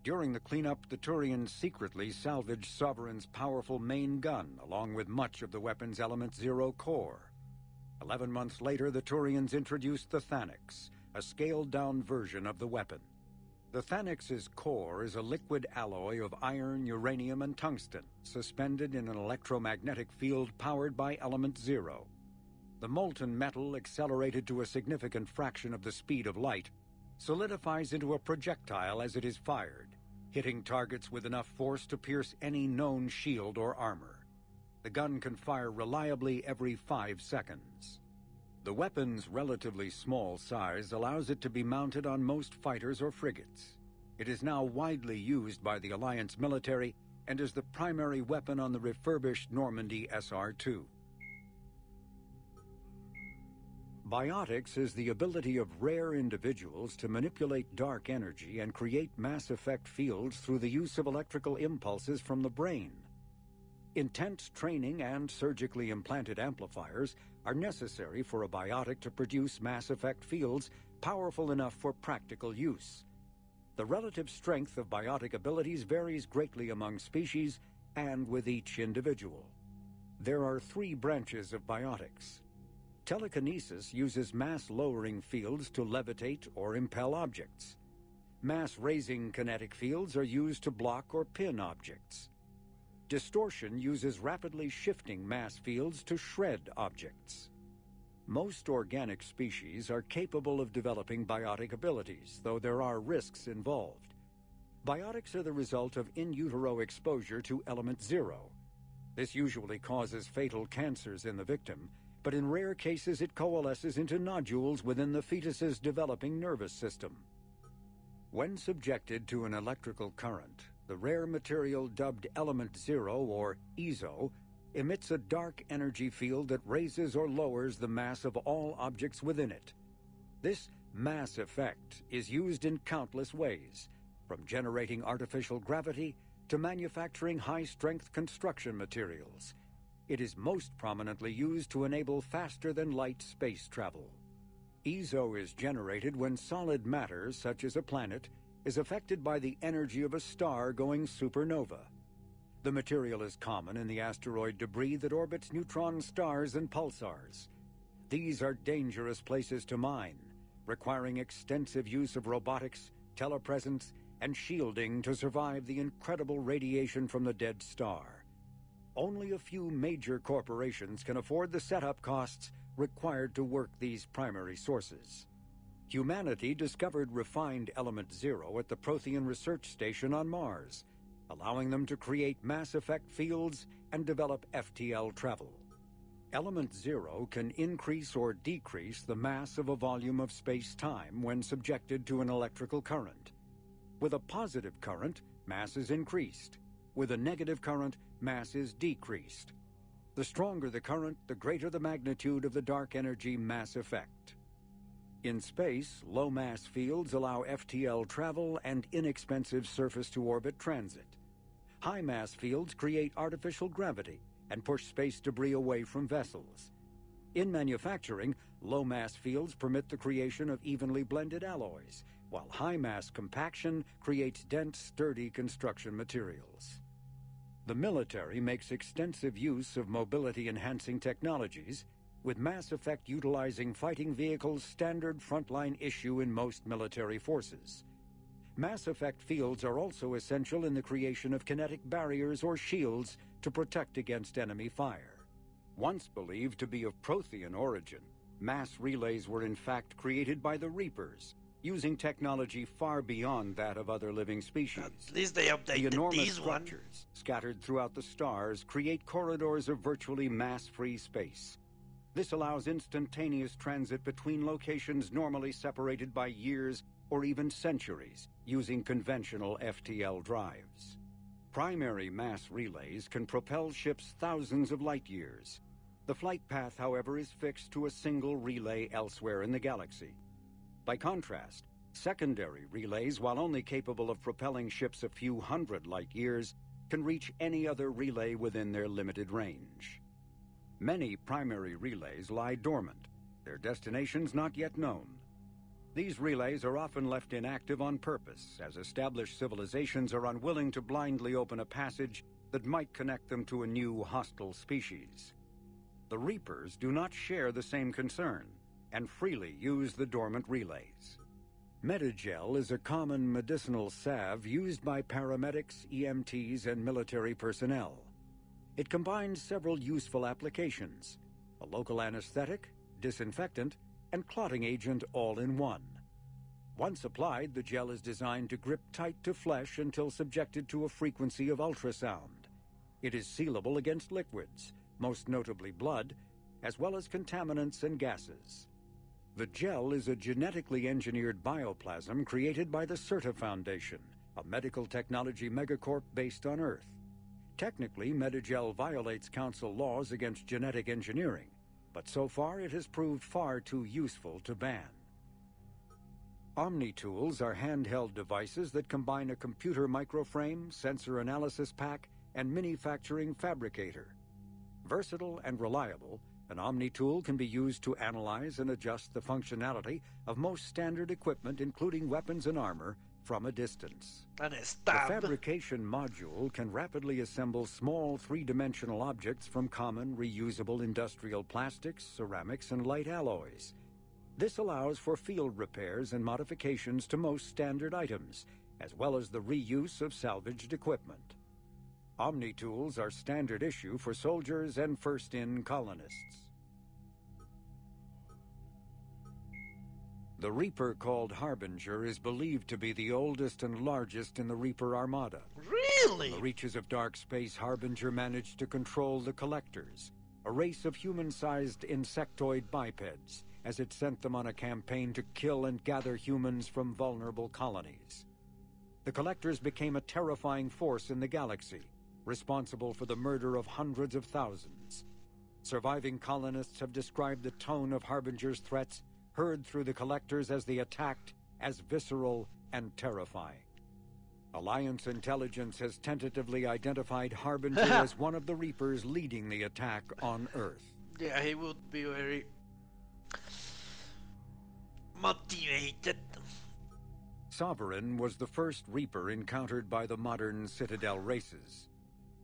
During the cleanup, the Turians secretly salvaged Sovereign's powerful main gun, along with much of the weapon's Element Zero core. 11 months later, the Turians introduced the Thanix, a scaled-down version of the weapon. The Thanix's core is a liquid alloy of iron, uranium, and tungsten, suspended in an electromagnetic field powered by Element Zero. The molten metal, accelerated to a significant fraction of the speed of light, solidifies into a projectile as it is fired, hitting targets with enough force to pierce any known shield or armor. The gun can fire reliably every 5 seconds. The weapon's relatively small size allows it to be mounted on most fighters or frigates. It is now widely used by the Alliance military and is the primary weapon on the refurbished Normandy SR2. Biotics is the ability of rare individuals to manipulate dark energy and create mass effect fields through the use of electrical impulses from the brain. Intense training and surgically implanted amplifiers are necessary for a biotic to produce mass effect fields powerful enough for practical use. The relative strength of biotic abilities varies greatly among species and with each individual. There are 3 branches of biotics. Telekinesis uses mass-lowering fields to levitate or impel objects. Mass-raising kinetic fields are used to block or pin objects. Distortion uses rapidly shifting mass fields to shred objects. Most organic species are capable of developing biotic abilities, though there are risks involved. Biotics are the result of in utero exposure to Element Zero. This usually causes fatal cancers in the victim, but in rare cases it coalesces into nodules within the fetus's developing nervous system. When subjected to an electrical current, the rare material dubbed Element Zero, or EZO, emits a dark energy field that raises or lowers the mass of all objects within it. This mass effect is used in countless ways, from generating artificial gravity to manufacturing high-strength construction materials. It is most prominently used to enable faster-than-light space travel. EZO is generated when solid matter, such as a planet, is affected by the energy of a star going supernova. The material is common in the asteroid debris that orbits neutron stars and pulsars. These are dangerous places to mine, requiring extensive use of robotics, telepresence, and shielding to survive the incredible radiation from the dead star. Only a few major corporations can afford the setup costs required to work these primary sources. Humanity discovered refined Element Zero at the Prothean Research Station on Mars, allowing them to create mass effect fields and develop FTL travel. Element Zero can increase or decrease the mass of a volume of space-time when subjected to an electrical current. With a positive current, mass is increased. With a negative current, mass is decreased. The stronger the current, the greater the magnitude of the dark energy mass effect. In space, low-mass fields allow FTL travel and inexpensive surface-to-orbit transit. High-mass fields create artificial gravity and push space debris away from vessels. In manufacturing, low-mass fields permit the creation of evenly blended alloys, while high-mass compaction creates dense, sturdy construction materials. The military makes extensive use of mobility-enhancing technologies, with mass effect utilizing fighting vehicles standard frontline issue in most military forces. Mass effect fields are also essential in the creation of kinetic barriers or shields to protect against enemy fire. Once believed to be of Prothean origin, mass relays were in fact created by the Reapers, using technology far beyond that of other living species. At least they updated The enormous this one. structures, scattered throughout the stars, create corridors of virtually mass-free space. This allows instantaneous transit between locations normally separated by years or even centuries, using conventional FTL drives. Primary mass relays can propel ships thousands of light years. The flight path, however, is fixed to a single relay elsewhere in the galaxy. By contrast, secondary relays, while only capable of propelling ships a few hundred light years, can reach any other relay within their limited range. Many primary relays lie dormant, their destinations not yet known. These relays are often left inactive on purpose, as established civilizations are unwilling to blindly open a passage that might connect them to a new hostile species. The Reapers do not share the same concern, and freely use the dormant relays. Metagel is a common medicinal salve used by paramedics, EMTs, and military personnel. It combines several useful applications: a local anesthetic, disinfectant, and clotting agent all in one. Once applied, the gel is designed to grip tight to flesh until subjected to a frequency of ultrasound. It is sealable against liquids, most notably blood, as well as contaminants and gases. The gel is a genetically engineered bioplasm created by the CERTA Foundation, a medical technology megacorp based on Earth. Technically, Metagel violates Council laws against genetic engineering, but so far it has proved far too useful to ban. Omni-tools are handheld devices that combine a computer microframe, sensor analysis pack, and manufacturing fabricator. Versatile and reliable, an Omni-tool can be used to analyze and adjust the functionality of most standard equipment, including weapons and armor, from a distance. And a The stab. fabrication module can rapidly assemble small three-dimensional objects from common reusable industrial plastics, ceramics, and light alloys. This allows for field repairs and modifications to most standard items, as well as the reuse of salvaged equipment. Omni-tools are standard issue for soldiers and first-in colonists. The Reaper called Harbinger is believed to be the oldest and largest in the Reaper Armada. Really? In the reaches of dark space, Harbinger managed to control the Collectors, a race of human-sized insectoid bipeds, as it sent them on a campaign to kill and gather humans from vulnerable colonies. the Collectors became a terrifying force in the galaxy, responsible for the murder of hundreds of thousands. Surviving colonists have described the tone of Harbinger's threats heard through the Collectors as they attacked as visceral and terrifying. Alliance intelligence has tentatively identified Harbinger as one of the Reapers leading the attack on Earth. Yeah, he would be very motivated. Sovereign was the first Reaper encountered by the modern Citadel races.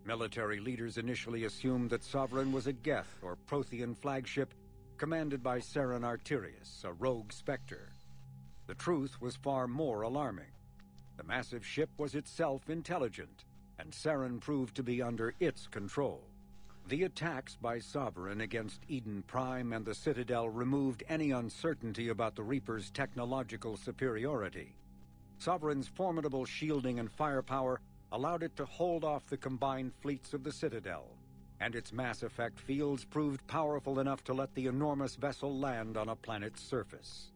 Military leaders initially assumed that Sovereign was a Geth or Prothean flagship commanded by Saren Arterius, a rogue Spectre. The truth was far more alarming. The massive ship was itself intelligent, and Saren proved to be under its control. The attacks by Sovereign against Eden Prime and the Citadel removed any uncertainty about the Reaper's technological superiority. Sovereign's formidable shielding and firepower allowed it to hold off the combined fleets of the Citadel, and its mass effect fields proved powerful enough to let the enormous vessel land on a planet's surface.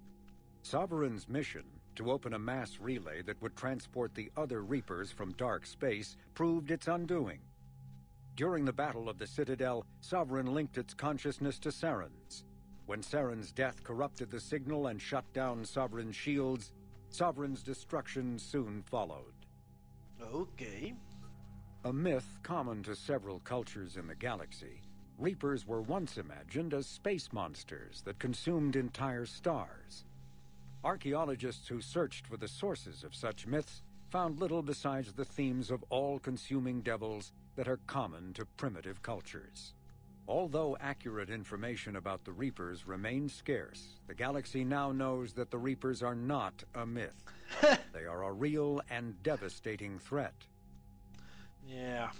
Sovereign's mission, to open a mass relay that would transport the other Reapers from dark space, proved its undoing. During the Battle of the Citadel, Sovereign linked its consciousness to Saren's. When Saren's death corrupted the signal and shut down Sovereign's shields, Sovereign's destruction soon followed. Okay. A myth common to several cultures in the galaxy, Reapers were once imagined as space monsters that consumed entire stars. Archaeologists who searched for the sources of such myths found little besides the themes of all-consuming devils that are common to primitive cultures. Although accurate information about the Reapers remains scarce, the galaxy now knows that the Reapers are not a myth. They are a real and devastating threat. Yeah.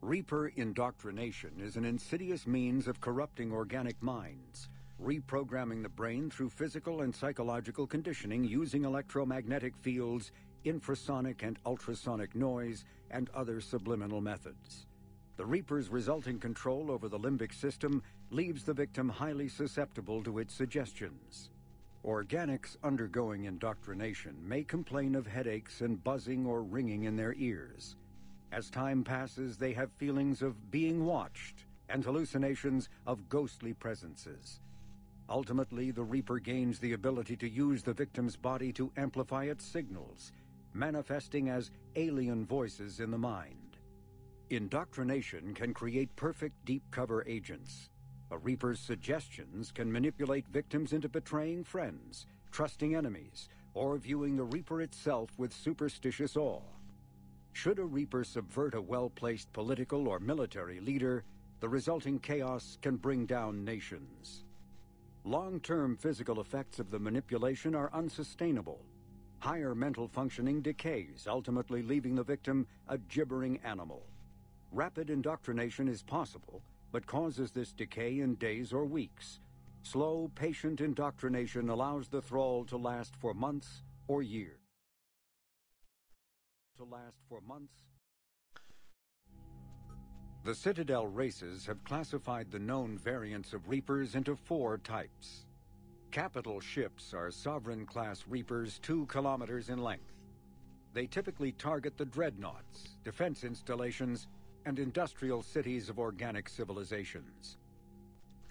Reaper indoctrination is an insidious means of corrupting organic minds, reprogramming the brain through physical and psychological conditioning using electromagnetic fields, infrasonic and ultrasonic noise, and other subliminal methods. The Reaper's resulting control over the limbic system leaves the victim highly susceptible to its suggestions. Organics undergoing indoctrination may complain of headaches and buzzing or ringing in their ears. As time passes, they have feelings of being watched and hallucinations of ghostly presences. Ultimately, the Reaper gains the ability to use the victim's body to amplify its signals, manifesting as alien voices in the mind. Indoctrination can create perfect deep cover agents. A Reaper's suggestions can manipulate victims into betraying friends, trusting enemies, or viewing the Reaper itself with superstitious awe. Should a Reaper subvert a well-placed political or military leader, the resulting chaos can bring down nations. Long-term physical effects of the manipulation are unsustainable. Higher mental functioning decays, ultimately leaving the victim a gibbering animal. Rapid indoctrination is possible, but causes this decay in days or weeks. Slow, patient indoctrination allows the thrall to last for months or years. The Citadel races have classified the known variants of Reapers into 4 types. Capital ships are Sovereign-class Reapers 2 kilometers in length. They typically target the dreadnoughts, defense installations, and industrial cities of organic civilizations.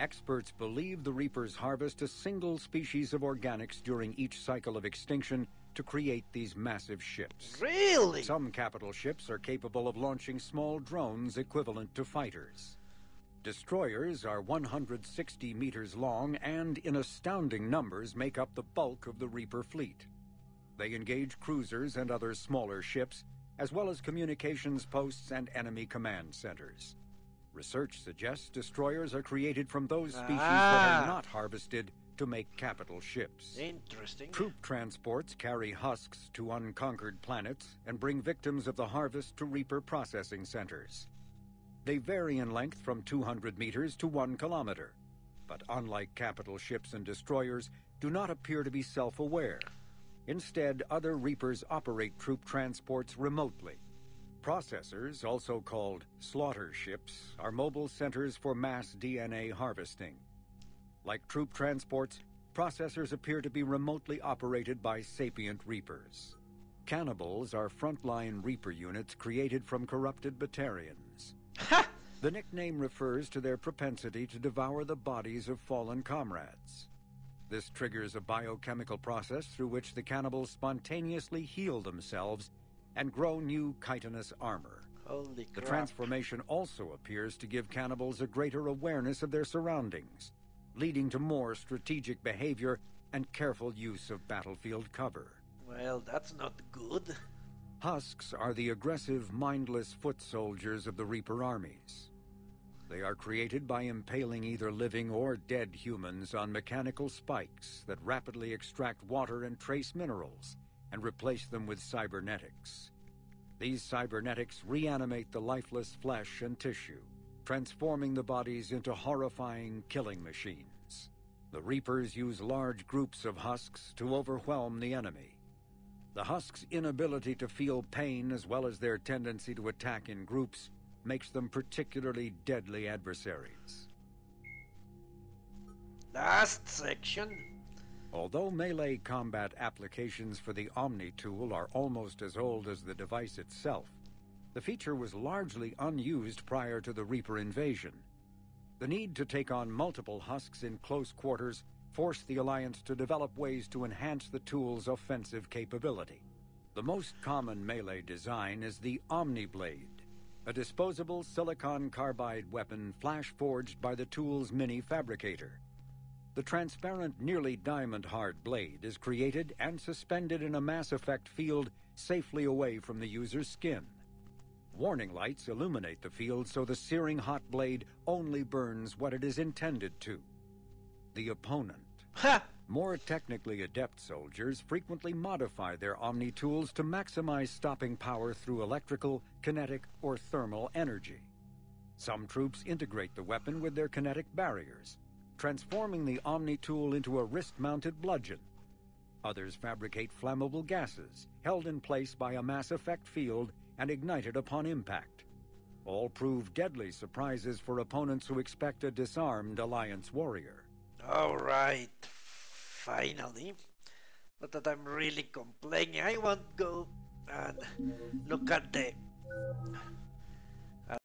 Experts believe the Reapers harvest a single species of organics during each cycle of extinction to create these massive ships. Really? Some capital ships are capable of launching small drones equivalent to fighters. Destroyers are 160 meters long and, in astounding numbers, make up the bulk of the Reaper fleet. They engage cruisers and other smaller ships, as well as communications posts and enemy command centers. Research suggests destroyers are created from those species that are not harvested to make capital ships. Interesting. Troop transports carry husks to unconquered planets and bring victims of the harvest to Reaper processing centers. They vary in length from 200 meters to 1 kilometer, but unlike capital ships and destroyers, do not appear to be self-aware. Instead, other Reapers operate troop transports remotely. Processors, also called slaughter ships, are mobile centers for mass DNA harvesting. Like troop transports, processors appear to be remotely operated by sapient Reapers. Cannibals are frontline Reaper units created from corrupted Batarians. Ha! The nickname refers to their propensity to devour the bodies of fallen comrades. This triggers a biochemical process through which the cannibals spontaneously heal themselves and grow new chitinous armor. Holy The crap. transformation also appears to give cannibals a greater awareness of their surroundings, leading to more strategic behavior and careful use of battlefield cover. Well, that's not good. Husks are the aggressive, mindless foot soldiers of the Reaper armies. They are created by impaling either living or dead humans on mechanical spikes that rapidly extract water and trace minerals and replace them with cybernetics. These cybernetics reanimate the lifeless flesh and tissue, transforming the bodies into horrifying killing machines. The Reapers use large groups of husks to overwhelm the enemy. The husks' inability to feel pain, as well as their tendency to attack in groups, makes them particularly deadly adversaries. Last section. Although melee combat applications for the Omni tool are almost as old as the device itself, the feature was largely unused prior to the Reaper invasion. The need to take on multiple husks in close quarters forced the Alliance to develop ways to enhance the tool's offensive capability. The most common melee design is the Omni Blade, a disposable silicon carbide weapon flash-forged by the tool's mini-fabricator. The transparent, nearly diamond-hard blade is created and suspended in a mass effect field safely away from the user's skin. Warning lights illuminate the field so the searing hot blade only burns what it is intended to: the opponent. Ha! More technically adept soldiers frequently modify their Omni tools to maximize stopping power through electrical, kinetic, or thermal energy. Some troops integrate the weapon with their kinetic barriers, transforming the Omni tool into a wrist-mounted bludgeon. Others fabricate flammable gases, held in place by a mass effect field and ignited upon impact. All prove deadly surprises for opponents who expect a disarmed Alliance warrior. Alright, finally. Not that I'm really complaining, I won't go and look at the